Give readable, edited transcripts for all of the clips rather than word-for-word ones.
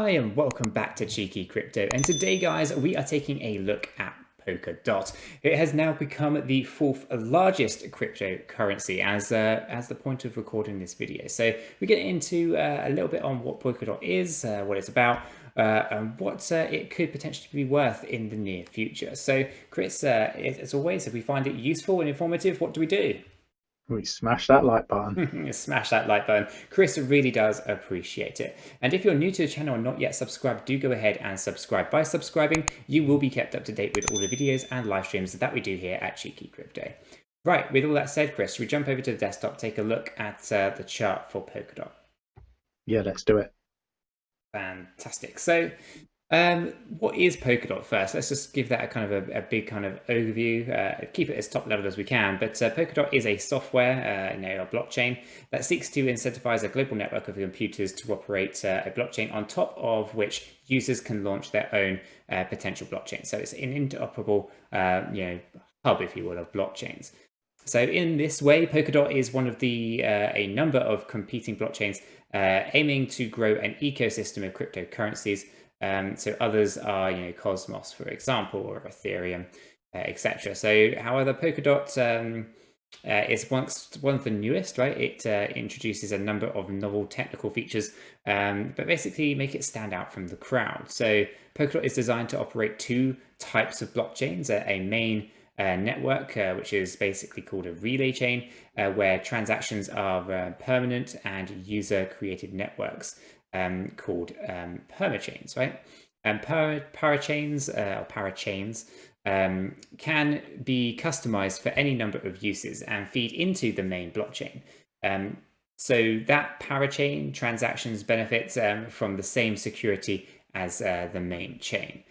Hi and welcome back to Cheeky Crypto, and today guys we are taking a look at Polkadot. It has now become the fourth largest cryptocurrency as the point of recording this video. So we get into a little bit on what Polkadot is, what it's about, and what it could potentially be worth in the near future. So Chris, as always, if we find it useful and informative, what do we do? We smash that like button. Smash that like button. Chris really does appreciate it. And if you're new to the channel and not yet subscribed, do go ahead and subscribe. By subscribing, you will be kept up to date with all the videos and live streams that we do here at Cheeky Crypto. Right, with all that said, Chris, we jump over to the desktop, take a look at the chart for Polkadot. Yeah, let's do it. Fantastic. So what is Polkadot first? Let's just give that a kind of a big kind of overview, keep it as top level as we can. But Polkadot is a software, a blockchain that seeks to incentivize a global network of computers to operate a blockchain on top of which users can launch their own potential blockchain. So it's an interoperable, hub, if you will, of blockchains. So in this way, Polkadot is one of the a number of competing blockchains aiming to grow an ecosystem of cryptocurrencies. So others are, Cosmos, for example, or Ethereum, etc. So, however, Polkadot is one of the newest, right? It introduces a number of novel technical features, but basically make it stand out from the crowd. So, Polkadot is designed to operate two types of blockchains: a main network, which is basically called a relay chain, where transactions are permanent, and user-created networks called permachains, right? And parachains can be customized for any number of uses and feed into the main blockchain. So that parachain transactions benefit from the same security as the main chain.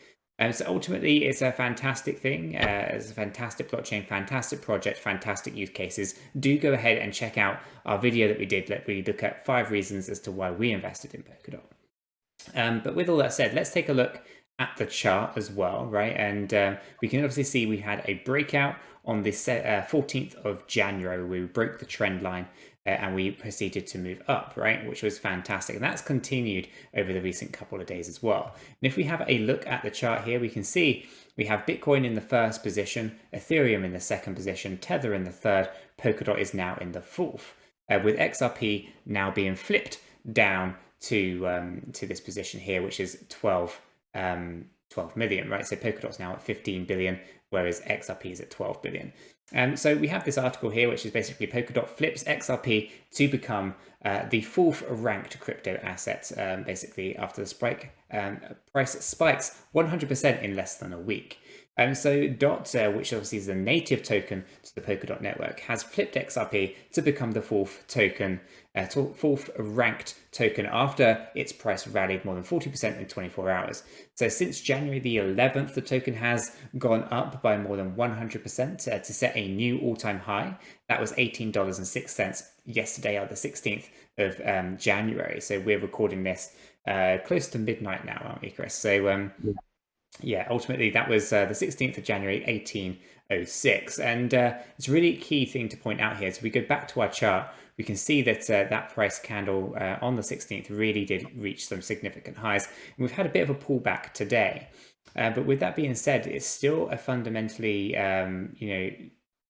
So ultimately, it's a fantastic thing. It's a fantastic blockchain, fantastic project, fantastic use cases. Do go ahead and check out our video that we did. We look at 5 reasons as to why we invested in Polkadot. But with all that said, let's take a look at the chart as well, right? And we can obviously see we had a breakout on the 14th of January. We broke the trend line and we proceeded to move up, right? Which was fantastic. And that's continued over the recent couple of days as well. And if we have a look at the chart here, we can see we have Bitcoin in the first position, Ethereum in the second position, Tether in the third, Polkadot is now in the fourth, with XRP now being flipped down to this position here, which is 12 million, right? So Polkadot's now at 15 billion, whereas XRP is at 12 billion. So we have this article here, which is basically Polkadot flips XRP to become the 4th ranked crypto asset, basically after the price spikes 100% in less than a week. So DOT, which obviously is the native token to the Polkadot network, has flipped XRP to become the 4th ranked token after its price rallied more than 40% in 24 hours. So since January the 11th, the token has gone up by more than 100% to set a new all-time high. That was $18.06 yesterday, on the 16th of January. So we're recording this close to midnight now, aren't we, Chris? So yeah, ultimately that was the 16th of January, 1806. And it's a really key thing to point out here. So we go back to our chart, we can see that that price candle on the 16th really did reach some significant highs. And we've had a bit of a pullback today. But with that being said, it's still a fundamentally,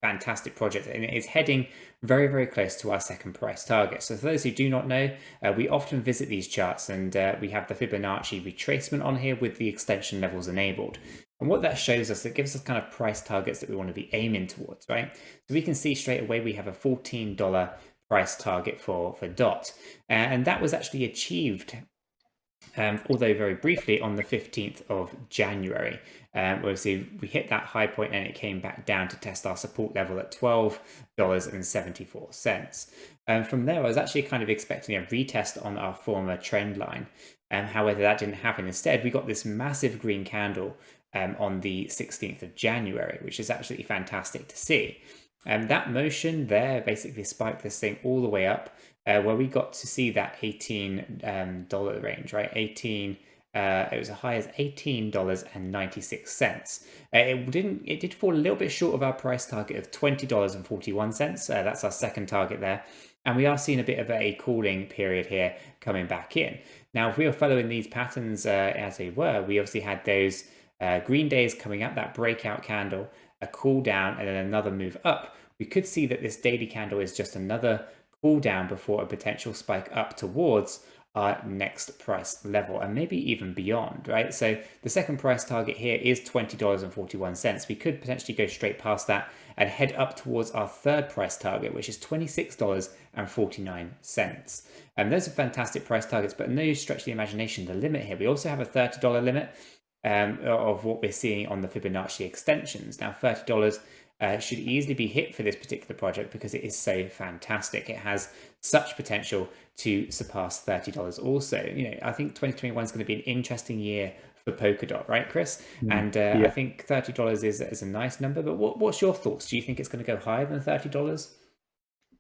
fantastic project, and it is heading very, very close to our second price target. So for those who do not know, we often visit these charts, and we have the Fibonacci retracement on here with the extension levels enabled. And what that shows us, it gives us kind of price targets that we want to be aiming towards, right? So we can see straight away we have a $14 price target for DOT, and that was actually achieved, although very briefly, on the 15th of January. Obviously, we hit that high point and it came back down to test our support level at $12.74. From there, I was actually kind of expecting a retest on our former trend line. However, that didn't happen. Instead, we got this massive green candle on the 16th of January, which is absolutely fantastic to see. That motion there basically spiked this thing all the way up, where we got to see that $18 range, right? It was as high as $18.96. It did fall a little bit short of our price target of $20.41. That's our second target there. And we are seeing a bit of a cooling period here coming back in. Now, if we were following these patterns as they were, we obviously had those green days coming up, that breakout candle, a cool down, and then another move up. We could see that this daily candle is just another cool down before a potential spike up towards our next price level, and maybe even beyond, right? So the second price target here is $20.41. We could potentially go straight past that and head up towards our third price target, which is $26.49. Those are fantastic price targets, but no stretch the imagination, the limit here. We also have a $30 limit of what we're seeing on the Fibonacci extensions. Now, $30 should easily be hit for this particular project because it is so fantastic. It has such potential to surpass $30 also. I think 2021 is going to be an interesting year for Polkadot, right, Chris? And Yeah. I think $30 is a nice number, but what's your thoughts? Do you think it's going to go higher than $30?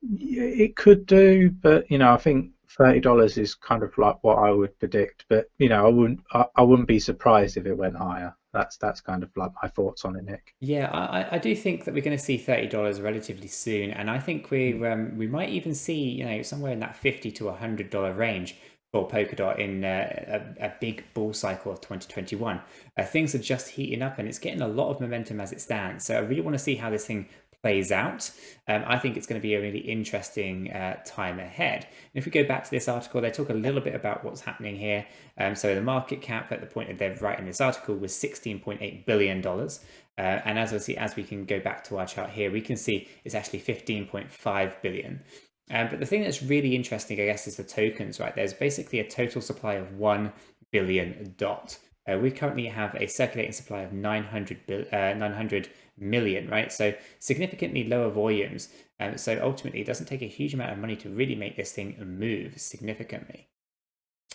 Yeah, it could do, but I think $30 is kind of like what I would predict. But I wouldn't be surprised if it went higher. That's kind of like my thoughts on it, Nick. Yeah, I do think that we're going to see $30 relatively soon, and I think we might even see somewhere in that $50 to $100 range for Polkadot in a big bull cycle of 2021. Things are just heating up, and it's getting a lot of momentum as it stands. So I really want to see how this thing plays out. I think it's going to be a really interesting time ahead. And if we go back to this article, they talk a little bit about what's happening here. So the market cap at the point that they're writing this article was $16.8 billion. And as we can go back to our chart here, we can see it's actually 15.5 billion. But the thing that's really interesting, I guess, is the tokens, right? There's basically a total supply of 1 billion DOT. We currently have a circulating supply of 900 million, right? So significantly lower volumes. So ultimately, it doesn't take a huge amount of money to really make this thing move significantly.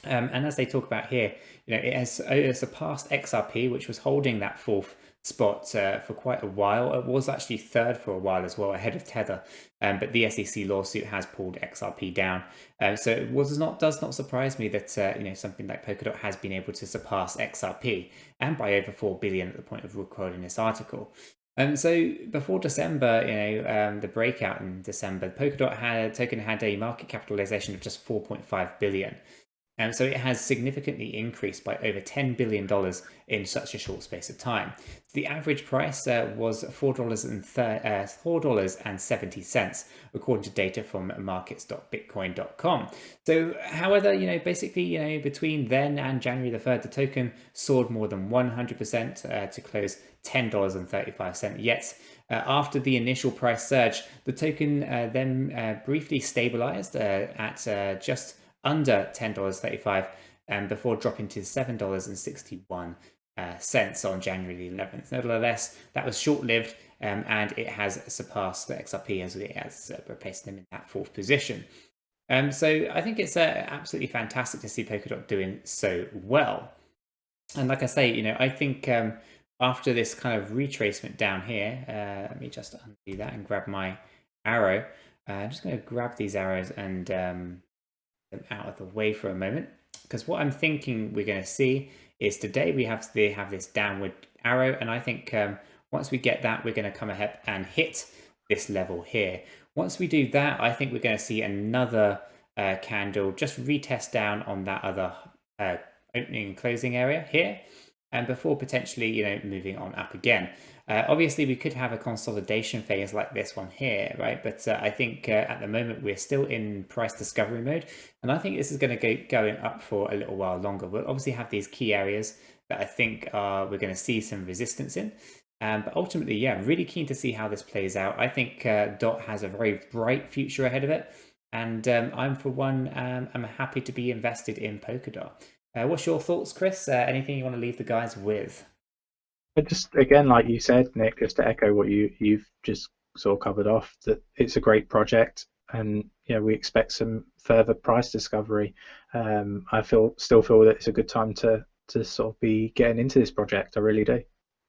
And as they talk about here, it has surpassed XRP, which was holding that fourth spot for quite a while. It was actually third for a while as well, ahead of Tether. But the SEC lawsuit has pulled XRP down. So it does not surprise me that something like Polkadot has been able to surpass XRP, and by over 4 billion at the point of recording this article. So before December, the breakout in December, Polkadot token had a market capitalization of just 4.5 billion. So it has significantly increased by over $10 billion in such a short space of time. The average price was $4.70, according to data from markets.bitcoin.com. So, however, basically, between then and January the 3rd, the token soared more than 100% to close $10.35. Yet, after the initial price surge, the token then briefly stabilized at just under $10.35 before dropping to $7.61 on January 11th. Nevertheless, that was short-lived, and it has surpassed the XRP as it has replaced them in that fourth position. So I think it's absolutely fantastic to see Polkadot doing so well. And like I say, I think after this kind of retracement down here, let me just undo that and grab my arrow. I'm just going to grab these arrows and them out of the way for a moment, because what I'm thinking we're going to see is today they have this downward arrow, and I think once we get that, we're going to come ahead and hit this level here. Once we do that, I think we're going to see another candle just retest down on that other opening and closing area here, and before potentially moving on up again. Obviously, we could have a consolidation phase like this one here, right? But I think at the moment we're still in price discovery mode, and I think this is going to go going up for a little while longer. We'll obviously have these key areas that I think we're going to see some resistance in. But ultimately, yeah, really keen to see how this plays out. I think DOT has a very bright future ahead of it, and I'm for one, I'm happy to be invested in Polkadot. What's your thoughts, Chris? Anything you want to leave the guys with? But just again, like you said, Nick, just to echo what you've just sort of covered off, that it's a great project, and we expect some further price discovery. I still feel that it's a good time to sort of be getting into this project. I really do.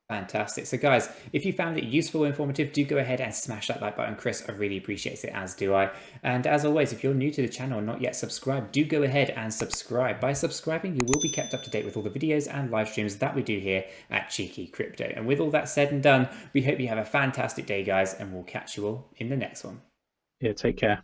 Fantastic. So guys, if you found it useful, informative, do go ahead and smash that like button. Chris, I really appreciate it, as do I. And as always, if you're new to the channel and not yet subscribed, do go ahead and subscribe. By subscribing, you will be kept up to date with all the videos and live streams that we do here at Cheeky Crypto. And with all that said and done, we hope you have a fantastic day, guys, and we'll catch you all in the next one. Yeah, take care.